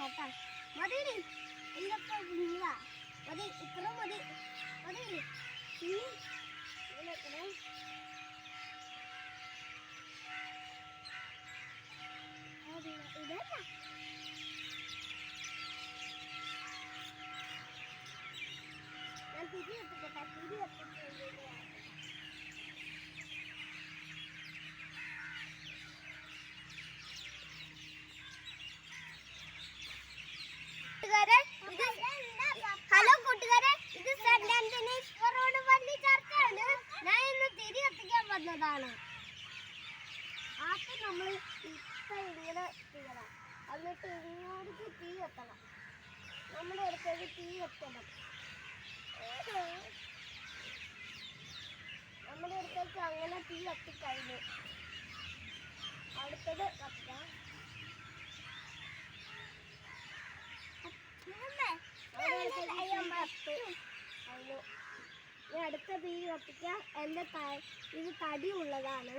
നോക്കാം. മതി ഇതൊക്കെ വീഴാ. മതി ഇത്ര മതി. മതി ഇങ്ങനെ ഇതല്ല ഞാൻ തിരി എത്തിക്കട്ടെ. തിരി എത്തിച്ചു ഹലോ കൂട്ടുകാരെ, ഇത് സെന്റ് ആന്റണീസ് റോഡ് പള്ളി ചർച്ചാണ്. ഞാൻ ഇന്ന് തിരി എത്തിക്കാൻ വന്നതാണ്. ആദ്യം നമ്മൾ ഇങ്ങനെ ചെയ്യണം, എന്നിട്ട് ഇങ്ങോട്ട് തീ എത്തണം. നമ്മുടെ അടുത്തേക്ക് തീ എത്തണം. നമ്മുടെ അടുത്തേക്ക് അങ്ങനെ തീ എത്തിക്കഴിഞ്ഞു. അടുത്തത് കത്താം. അടുത്ത തീ കത്തിക്കാം. എൻ്റെ ഇത് തടി ഉള്ളതാണ്.